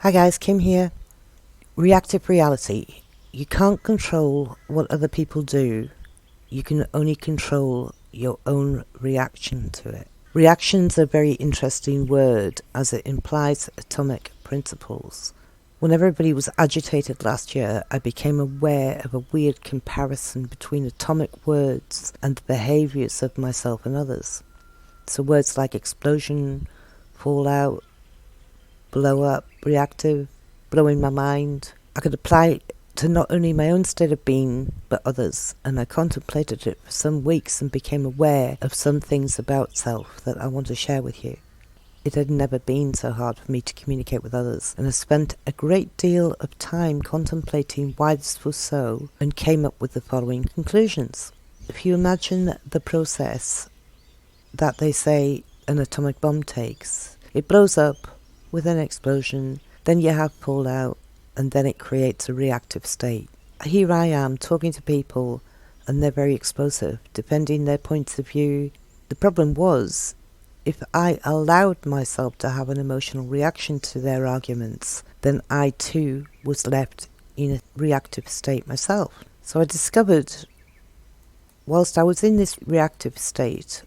Hi guys, Kim here. Reactive Reality. You can't control what other people do. You can only control your own reaction to it. Reaction's a very interesting word as it implies atomic principles. When everybody was agitated last year, I became aware of a weird comparison between atomic words and the behaviours of myself and others. So words like explosion, fallout, blow up, reactive, blowing my mind. I could apply it to not only my own state of being, but others, and I contemplated it for some weeks and became aware of some things about self that I want to share with you. It had never been so hard for me to communicate with others, and I spent a great deal of time contemplating why this was so, and came up with the following conclusions. If you imagine the process that they say an atomic bomb takes, it blows up with an explosion, then you have fallout, and then it creates a reactive state. Here I am talking to people, and they're very explosive, defending their points of view. The problem was, if I allowed myself to have an emotional reaction to their arguments, then I too was left in a reactive state myself. So I discovered, whilst I was in this reactive state,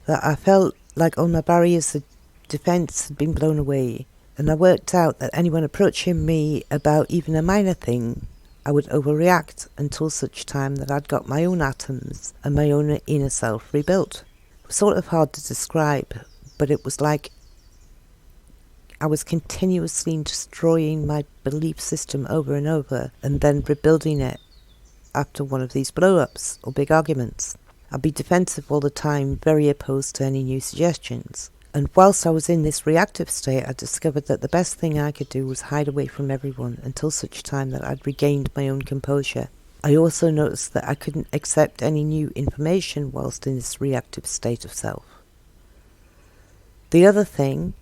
that I felt like all my barriers of defence had been blown away, and I worked out that anyone approaching me about even a minor thing, I would overreact until such time that I'd got my own atoms and my own inner self rebuilt. It was sort of hard to describe, but it was like I was continuously destroying my belief system over and over, and then rebuilding it after one of these blow-ups or big arguments. I'd be defensive all the time, very opposed to any new suggestions. And whilst I was in this reactive state, I discovered that the best thing I could do was hide away from everyone until such time that I'd regained my own composure. I also noticed that I couldn't accept any new information whilst in this reactive state of self. The other thing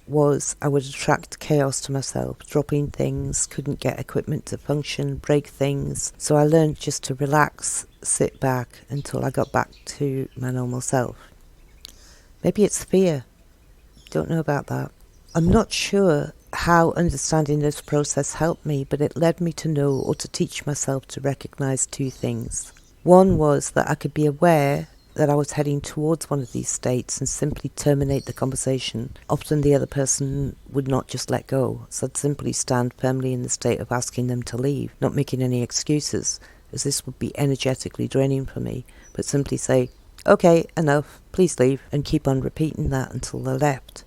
was I would attract chaos to myself, dropping things, couldn't get equipment to function, break things. So I learned just to relax, sit back until I got back to my normal self. Maybe it's fear. Don't know about that. I'm not sure how understanding this process helped me, but it led me to know or to teach myself to recognize two things. One was that I could be aware that I was heading towards one of these states and simply terminate the conversation. Often the other person would not just let go, so I'd simply stand firmly in the state of asking them to leave, not making any excuses, as this would be energetically draining for me, but simply say, "Okay, enough, please leave," and keep on repeating that until they left.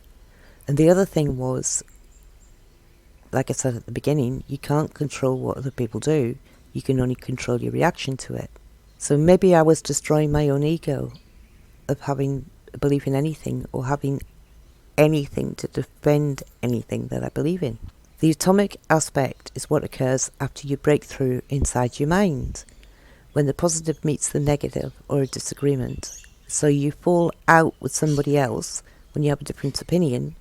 And the other thing was, like I said at the beginning, you can't control what other people do, you can only control your reaction to it. So maybe I was destroying my own ego of having a belief in anything, or having anything to defend anything that I believe in. The atomic aspect is what occurs after you break through inside your mind, when the positive meets the negative or a disagreement. So you fall out with somebody else when you have a different opinion,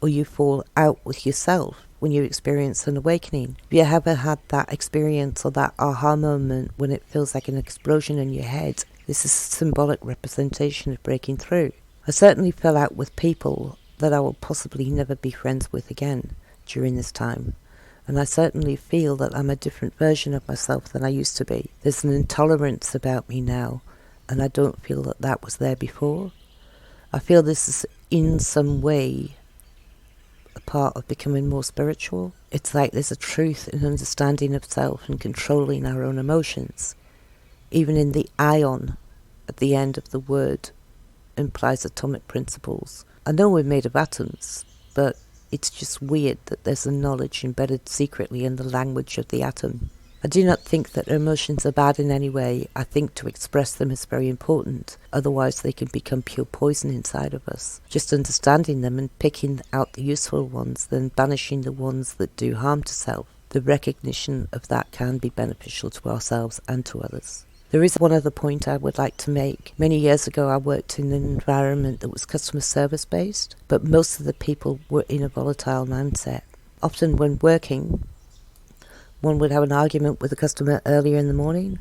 or you fall out with yourself when you experience an awakening. Have you ever had that experience or that aha moment when it feels like an explosion in your head? This is a symbolic representation of breaking through. I certainly fell out with people that I will possibly never be friends with again during this time. And I certainly feel that I'm a different version of myself than I used to be. There's an intolerance about me now, and I don't feel that that was there before. I feel this is in some way a part of becoming more spiritual. It's like there's a truth and understanding of self and controlling our own emotions. Even in the ion at the end of the word implies atomic principles. I know we're made of atoms, but it's just weird that there's a knowledge embedded secretly in the language of the atom. I do not think that our emotions are bad in any way. I think to express them is very important. Otherwise they can become pure poison inside of us. Just understanding them and picking out the useful ones, then banishing the ones that do harm to self. The recognition of that can be beneficial to ourselves and to others. There is one other point I would like to make. Many years ago I worked in an environment that was customer service based, but most of the people were in a volatile mindset. Often when working, one would have an argument with a customer earlier in the morning,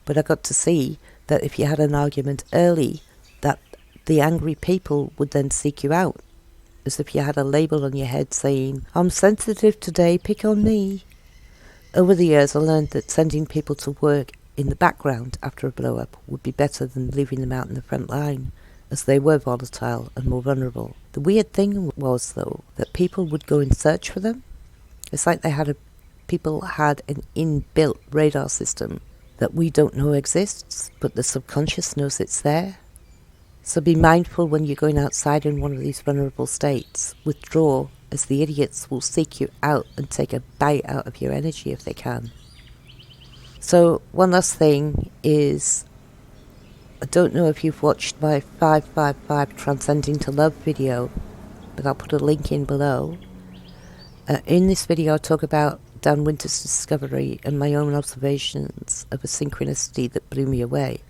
but I got to see that if you had an argument early, that the angry people would then seek you out as if you had a label on your head saying, "I'm sensitive today, pick on me." Over the years, I learned that sending people to work in the background after a blow-up would be better than leaving them out in the front line, as they were volatile and more vulnerable. The weird thing was, though, that people would go in search for them. It's like people had an inbuilt radar system that we don't know exists, but the subconscious knows it's there. So be mindful when you're going outside in one of these vulnerable states. Withdraw, as the idiots will seek you out and take a bite out of your energy if they can. So one last thing is, I don't know if you've watched my 555 Transcending to Love video, but I'll put a link in below. In this video I talk about Dan Winter's discovery and my own observations of a synchronicity that blew me away.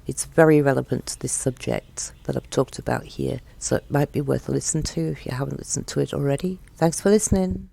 It's very relevant to this subject that I've talked about here, so it might be worth a listen to if you haven't listened to it already. Thanks for listening.